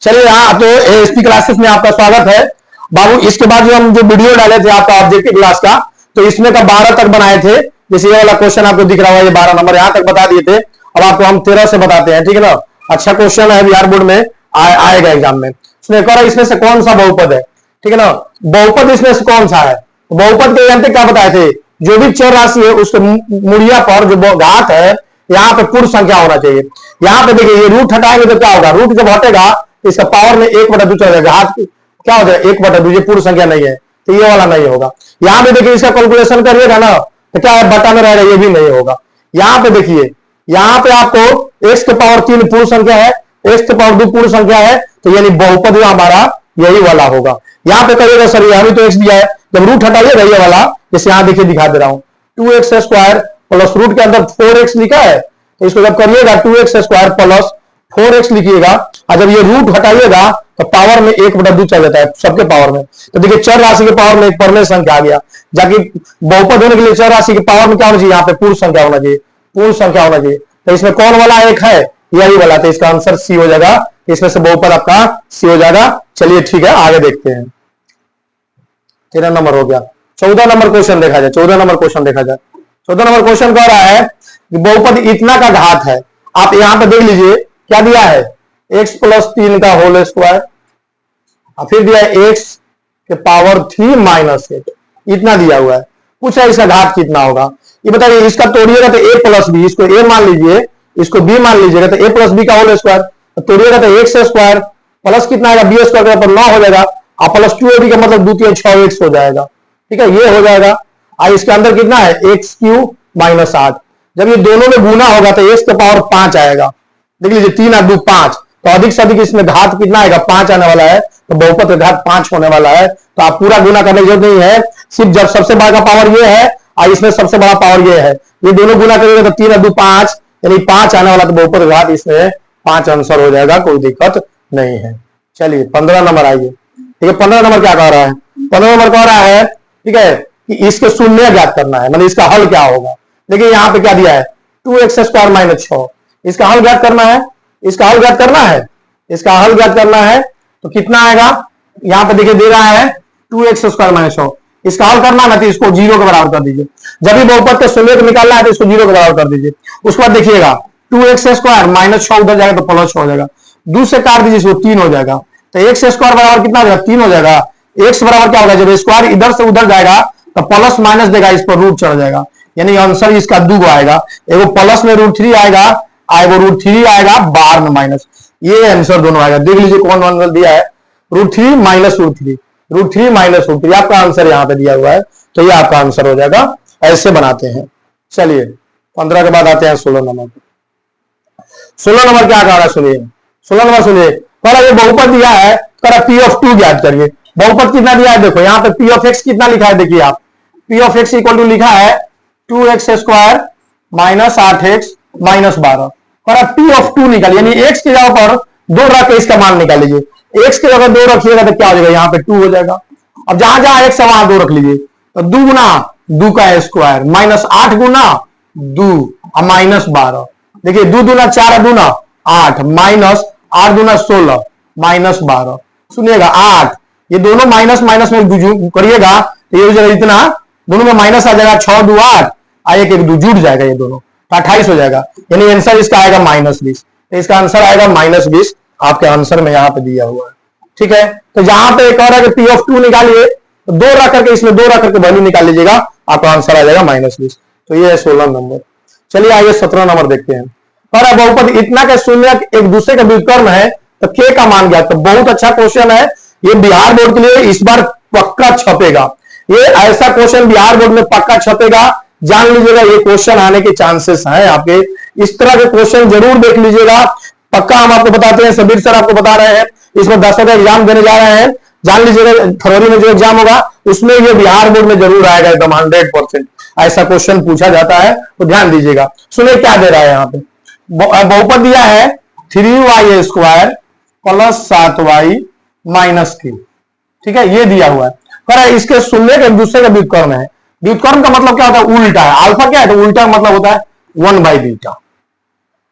चलिए यहाँ तो एएसपी क्लासेस में आपका स्वागत है बाबू। इसके बाद जो हम वीडियो डाले थे आपका ऑब्जेक्टिव क्लास का, तो इसमें का 12 तक बनाए थे। जैसे ये वाला क्वेश्चन आपको दिख रहा है, ये 12 नंबर यहाँ तक बता दिए थे। अब आपको हम 13 से बताते हैं, ठीक है ना। अच्छा क्वेश्चन है, बिहार बोर्ड में आएगा एग्जाम में। इसमें से कौन सा बहुपद है, ठीक है ना। बहुपद इसमें से कौन सा है, बहुपद के जानते क्या बताए थे, जो भी चर राशि है उसके मूल्य पर जो घात है यहाँ पे पूर्ण संख्या होना चाहिए। यहाँ पे देखिए ये रूट हटाएंगे तो क्या होगा, रूट जब हटेगा इसका पावर में 1/2 चल जाएगा, हाथ क्या हो जाएगा 1/2, ये पूर्ण संख्या नहीं है तो ये वाला नहीं होगा। यहाँ पे देखिए इसका कैलकुलेशन करिएगा ना तो क्या है, बटा में रहेगा, ये भी नहीं होगा। यहाँ पे देखिए, यहाँ पे आपको x के पावर 3 पूर्ण संख्या है, x के पावर 2 पूर्ण संख्या है, तो यानी बहुपद हमारा यही वाला होगा। यहाँ पे करिएगा सर यहाँ भी तो x दिया है, जब रूट हटाइएगा ये वाला, जैसे यहाँ देखिए दिखा दे रहा हूं 2x² प्लस रूट के अंदर 4x लिखा है, तो इसको जब करिएगा 2x² प्लस 4x लिखिएगा, और जब ये रूट हटाइएगा तो पावर में 1/2 चल जाता है सबके पावर में। तो देखिए चर राशि के पावर में एक परमेय संख्या आ गया, जाकि बहुपद होने के लिए चर राशि के पावर में क्या होना चाहिए, यहाँ पे पूर्ण संख्या होना चाहिए, पूर्ण संख्या होना चाहिए। तो इसमें कौन वाला एक है, यही वाला, तो इसका आंसर सी हो जाएगा। इसमें से बहुपद आपका सी हो जाएगा। चलिए ठीक है, आगे देखते हैं। 13 नंबर हो गया। 14 नंबर क्वेश्चन देखा जाए, 14 नंबर क्वेश्चन देखा जाए। 14 नंबर क्वेश्चन कह रहा है कि बहुपद इतना का घात है। आप यहां पे देख लीजिए क्या दिया है, x + 3 का होल स्क्वायर, और फिर दिया है x के पावर 3 - 8, इतना दिया हुआ है। पूछा इसका घात कितना होगा, ये बताइए। इसका तोड़िएगा तो a + b, इसको a मान लीजिए, इसको b मान लीजिएगा, तो a + b का होल स्क्वायर, तोड़िएगा तो x² प्लस कितना आएगा, b² का ऊपर 9 हो जाएगा, और प्लस 2ab का मतलब 2 3 6 x हो जाएगा, ठीक है, ये हो जाएगा। और इसके अंदर कितना है, x³ - 8। जब ये दोनों में गुना होगा तो x के पावर 5 आएगा। देख लीजिए 3 और 2 5, तो अधिक से अधिक इसमें घात कितना आएगा, 5 आने वाला है, तो बहुपद का घात 5 होने वाला है। तो आप पूरा गुना करने की जरूरत नहीं है, सिर्फ जब सबसे बड़ा का पावर ये है और इसमें सबसे बड़ा पावर ये है, ये दोनों गुना करेंगे तो 3 और 2 5, यानी 5 आने वाला, तो बहुपद का घात इसमें 5 आंसर हो जाएगा, कोई दिक्कत नहीं है। चलिए 15 नंबर आइए, ठीक है। 15 नंबर क्या कह रहा है, 15 नंबर कह रहा है, ठीक है, कि इसके शून्य ज्ञात करना है, मतलब इसका हल क्या होगा। देखिए यहाँ पे क्या दिया है, 2x² - 6, इसका हल ज्ञात करना है, इसका हल ज्ञात करना है, इसका हल ज्ञात करना है, तो कितना आएगा, यहाँ पे देखिए दे रहा है 2x² - 6, इसका हल करना है तो इसको 0 के बराबर कर दीजिए। जब भी बहुपद के शून्य को निकालना है तो इसको 0 के बराबर कर दीजिए। उसके बाद देखिएगा 2x² - 6 उधर जाएगा तो प्लस हो जाएगा, 2 से काट दीजिए इसको 3 हो जाएगा, तो x² बराबर कितना हो जाएगा, 3 हो जाएगा। x बराबर क्या होगा, जब स्क्वायर इधर से उधर जाएगा तो प्लस माइनस देगा, इस पर रूट चढ़ जाएगा, यानी आंसर इसका 2 आएगा। एगो प्लस में √3 आएगा, एगो √3 आएगा बाहर में माइनस, ये आंसर दोनों आएगा। देख लीजिए कौन आंसर दिया है, √3 - √3, √3 - √3 आपका आंसर यहाँ पे दिया हुआ है, तो ये आपका आंसर हो जाएगा। ऐसे बनाते हैं। चलिए 15 के बाद आते हैं 16 नंबर। 16 नंबर क्या कह रहा है सुनिए, 16 नंबर सुनिए। ये बहुपद दिया है, P(2) ज्ञात करिए। बहुपद कितना दिया है, देखो यहाँ पे P(x) कितना लिखा है, देखिए आप P(x) = लिखा है 2x² - 8x - 12। P(2) निकालिए, यानी x की जगह पर 2 रख के इसका मान निकाल लीजिए। x की जगह 2 रखिएगा तो क्या हो जाएगा, यहाँ पे 2 हो जाएगा। अब जहां जहां x है वहां 2 रख लीजिए, तो 2 गुना 2 का स्क्वायर -8 गुना 2 और -12। देखिए 2 दूना 4 दूना 8, -8 दूना 16 -12। सुनिएगा 8, ये दोनों माइनस माइनस में करिएगा तो ये हो जाएगा इतना, दोनों में माइनस आ जाएगा, 6 2 8 और 1 1 2 जुड़ जाएगा, ये दोनों तो 28 हो जाएगा, यानी आंसर इसका आएगा -20। तो इसका आंसर आएगा -20, आपके आंसर में यहाँ पे दिया हुआ है, ठीक है। तो जहां पे कह रहा है कि P(2) निकालिए, तो 2 रख करके इसमें 2 रख करके वैल्यू निकाल लीजिएगा, आपका आंसर आ जाएगा -20। तो ये है 16 नंबर। चलिए आइए 17 नंबर देखते हैं। पर बहुपद इतना के शून्य एक दूसरे का व्युत्क्रम है तो k का मान ज्ञात। तो बहुत अच्छा क्वेश्चन है, ये बिहार बोर्ड के लिए इस बार पक्का छपेगा। ये ऐसा क्वेश्चन बिहार बोर्ड में पक्का छपेगा, जान लीजिएगा, ये क्वेश्चन आने के चांसेस हैं आपके। इस तरह के क्वेश्चन जरूर देख लीजिएगा, पक्का हम आपको बताते हैं, सबीर सर आपको बता रहे हैं, इसमें 10 का एग्जाम देने जा रहे हैं, जान लीजिएगा फरवरी में जो एग्जाम होगा उसमें ये बिहार बोर्ड में जरूर आएगा, एकदम 100% ऐसा क्वेश्चन पूछा जाता है, तो ध्यान दीजिएगा। सुनिए क्या दे रहा है यहाँ पे, बहुपद दिया है 3y² + 7y - 3, ठीक है, ये दिया हुआ है। पर इसके शून्य के एक दूसरे का व्युत्क्रम है। व्युत्क्रम का मतलब क्या होता है, उल्टा है। अल्फा क्या है, तो उल्टा मतलब होता है 1/β।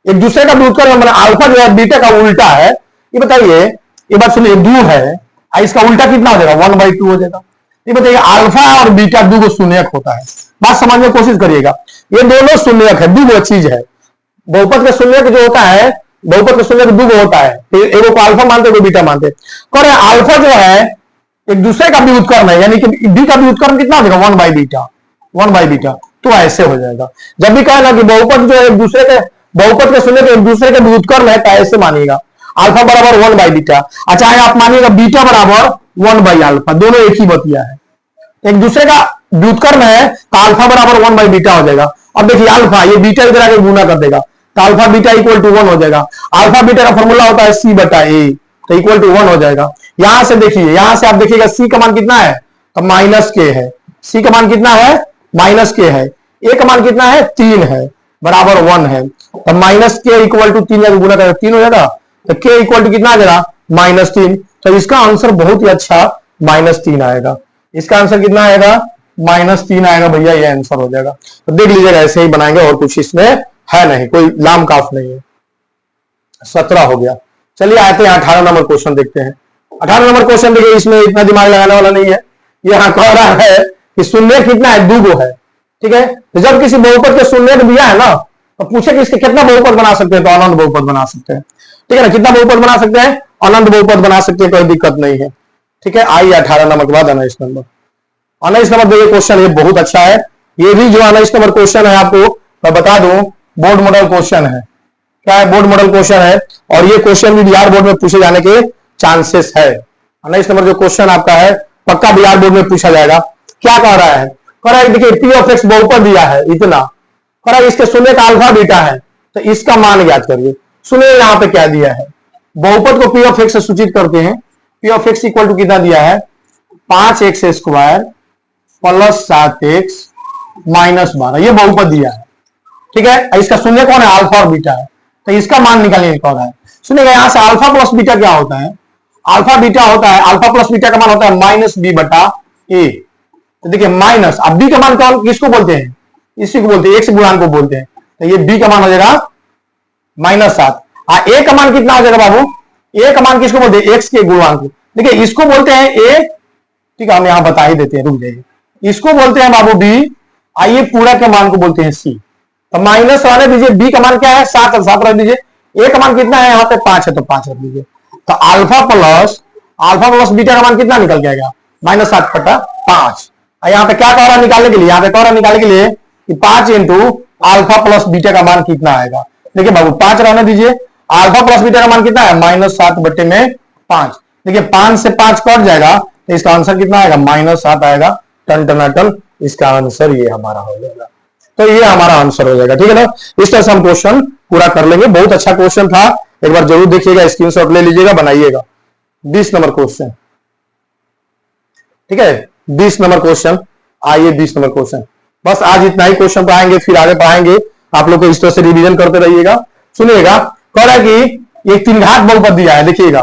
एक दूसरे का व्युत्क्रम मतलब अल्फा जो है बीटा का उल्टा है। ये बताइए ये बात सुनिए, दो है, इसका उल्टा कितना हो जाएगा 1/2 हो जाएगा। ये बताइए अल्फा और बीटा दो शून्यक होता है, बात समझने की कोशिश करिएगा। ये दोनों शून्यक है, दो चीज है। बहुपद का शून्यक जो होता है, बहुपद का शून्यक दो होता है, एक को अल्फा मानते हैं, बीटा मानते हैं। और अल्फा जो है एक दूसरे का भी उत्कर्ण है, यानी कि बी का भी उत्कर्ण कितना हो जाएगा 1/बीटा, 1/बीटा। तो ऐसे हो जाएगा। जब भी कहे ना कि बहुपद जो है एक दूसरे के, बहुपद के शून्यक एक दूसरे के भी उत्कर्ण है, तो ऐसे मानिएगा अल्फा बराबर 1/बीटा। अच्छा आप मानिएगा बीटा बराबर 1/अल्फा, दोनों एक ही बतिया है, एक दूसरे का व्युत्कर्ण है, तो अल्फा बराबर 1/बीटा हो जाएगा। अब देखिए अल्फा, ये बीटा इधर आके गुना कर देगा, तो अल्फा बीटा इक्वल टू 1 हो जाएगा। अल्फा बीटा का फॉर्मूला होता है C/A, तो इक्वल टू 1 हो जाएगा। यहां से देखिए, यहां से आप देखिएगा C का मान कितना है, तो -K है। C का मान कितना है, -K है। A का मान कितना है, 3 है, बराबर 1 है। तो -K इक्वल टू 3 गुना करेगा 3 हो जाएगा, तो K इक्वल टू कितना आ जाएगा -3। तो इसका आंसर बहुत ही अच्छा -3 आएगा। इसका आंसर कितना आएगा, -3 आएगा भैया, ये आंसर हो जाएगा। तो देख लीजिएगा, ऐसे ही बनाएंगे, और कुछ इसमें है नहीं, कोई लाम काफ नहीं है। 17 हो गया। चलिए आते हैं 18 नंबर क्वेश्चन देखते हैं। 18 नंबर क्वेश्चन देखिए, इसमें इतना दिमाग लगाने वाला नहीं है। यहाँ कह रहा है कि शून्य कितना है, दो है, ठीक है। तो जब किसी बहुपद के शून्य दिया है ना, तो पूछे कि इसके कितना बहुपद बना सकते हैं, तो अनंत बहुपद बना सकते हैं, ठीक है ना। कितना बहुपद बना सकते हैं, अनंत बहुपद बना सकते हैं, कोई दिक्कत नहीं है, ठीक है। आइए 18 नंबर के बाद 19 नंबर। 19 नंबर देखिए क्वेश्चन, ये बहुत अच्छा है। ये भी जो 19 नंबर क्वेश्चन है, आपको मैं बता दूं, बोर्ड मॉडल क्वेश्चन है। क्या है, बोर्ड मॉडल क्वेश्चन है, और ये क्वेश्चन भी बिहार बोर्ड में पूछे जाने के चांसेस है। 19 नंबर जो क्वेश्चन आपका है, पक्का बिहार बोर्ड में पूछा जाएगा। क्या कह रहा है, कह रहा है देखिए P(x) बहुपद दिया है इतना, कह रहा है इसके शून्य का अल्फा बीटा है, तो इसका मान ज्ञात करिए। सुनिए यहाँ पे क्या दिया है, बहुपद को P(x) से सूचित करते हैं। P(x) इक्वल टू कितना दिया है, 5x² + 7x - 12, ये बहुपद दिया है, ठीक है। इसका शून्य कौन है, अल्फा और बीटा है, तो इसका मान निकालने कौन है। सुनिएगा यहाँ से अल्फा प्लस बीटा क्या होता है, अल्फा बीटा होता है, अल्फा प्लस बीटा का मान होता है -B/A। तो देखिए माइनस, अब बी का मान कौन किसको बोलते हैं, इसी को बोलते हैं, x गुणांक को बोलते हैं। तो ये बी का मान हो जाएगा -7। ए का मान कितना हो जाएगा बाबू, ए का मान किसको बोलते हैं, x के गुणांक। देखिए इसको बोलते हैं ए, ठीक है, हम यहां बता ही देते हैं, रुक जाइए। इसको बोलते हैं बाबू बी, आइए पूरा के मान को बोलते हैं सी। तो माइनस रहने दीजिए, बी का मान क्या है 7, 7 रख दीजिए। ए का मान कितना है यहाँ पे 5 है, तो 5 रख दीजिए। तो अल्फा प्लस बीटा का मान कितना निकल के आएगा, -7/5। यहाँ पे क्या कह रहा है निकालने के लिए, यहाँ पे कह रहा है निकालने के लिए कि 5 इंटू अल्फा प्लस बीटा का मान कितना आएगा। देखिए बाबू 5 रहने दीजिए, अल्फा प्लस बीटा का मान कितना है -7/5। देखिए 5 से 5 कट जाएगा, तो इसका आंसर कितना आएगा -7 आएगा। टन टनाटन, इसका आंसर ये हमारा हो जाएगा। तो ये हमारा आंसर हो जाएगा, ठीक है ना। इस तरह से हम क्वेश्चन पूरा कर लेंगे। बहुत अच्छा क्वेश्चन था, एक बार जरूर देखिएगा, स्क्रीनशॉट ले लीजिएगा, बनाइएगा। 20 नंबर क्वेश्चन, ठीक है, 20 नंबर क्वेश्चन। आइए 20 नंबर क्वेश्चन, बस आज इतना ही क्वेश्चन पढ़ाएंगे, फिर आगे पढ़ाएंगे। आप लोग को इस तरह से रिवीजन करते रहिएगा। सुनिएगा, कह रहा है कि एक 3 घात बहुपद दिया है। देखिएगा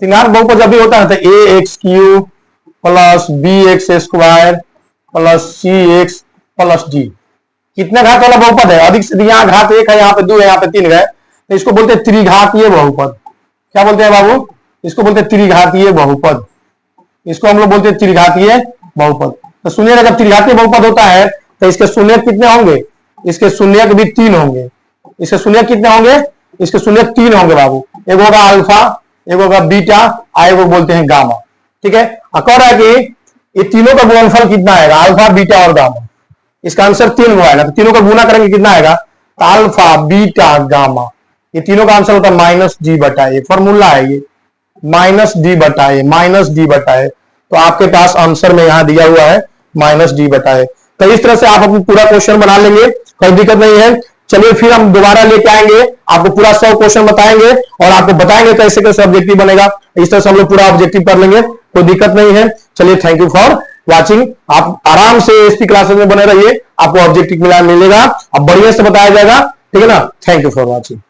3 घात बहुपद जब भी होता है तो ax³ + bx² + cx + d, कितने घात वाला बहुपद है, अधिक से। यहाँ घात 1 है, यहाँ पे 2 है, यहाँ पे 3 है, तो इसको बोलते हैं त्रिघातीय बहुपद। क्या बोलते हैं बाबू, इसको बोलते हैं त्रिघातीय बहुपद। इसको हम लोग बोलते हैं त्रिघातीय बहुपद। तो सुनिएगा, जब त्रिघातीय बहुपद होता है तो इसके शून्य कितने होंगे, इसके शून्य भी 3 होंगे। इसके शून्य कितने होंगे, इसके शून्य 3 होंगे बाबू। एक होगा अल्फा, एक होगा बीटा, एक को बोलते हैं गामा, ठीक है। कह रहा है कि ये तीनों का गुणनफल कितना आएगा, अल्फा बीटा और गामा। इसका आंसर 3 को आएगा, तो तीनों का गुना करेंगे कितना आएगा, अल्फा बीटा गामा। ये तीनों का आंसर होता है -D/A। फॉर्मूला है ये -D/A। तो आपके पास आंसर में यहां दिया हुआ है -D/A। तो इस तरह से आप अपनी पूरा क्वेश्चन बना लेंगे, कोई दिक्कत नहीं है। चलिए फिर हम दोबारा लेके आएंगे, आपको पूरा 100 क्वेश्चन बताएंगे और आपको बताएंगे कैसे कैसे ऑब्जेक्टिव बनेगा। इस तरह से हम लोग पूरा ऑब्जेक्टिव कर लेंगे, कोई दिक्कत नहीं है। चलिए, थैंक यू फॉर वाचिंग। आप आराम से एसपी क्लासेस में बने रहिए, आपको ऑब्जेक्टिव मिलेगा, अब बढ़िया से बताया जाएगा, ठीक है ना। Thank you for watching.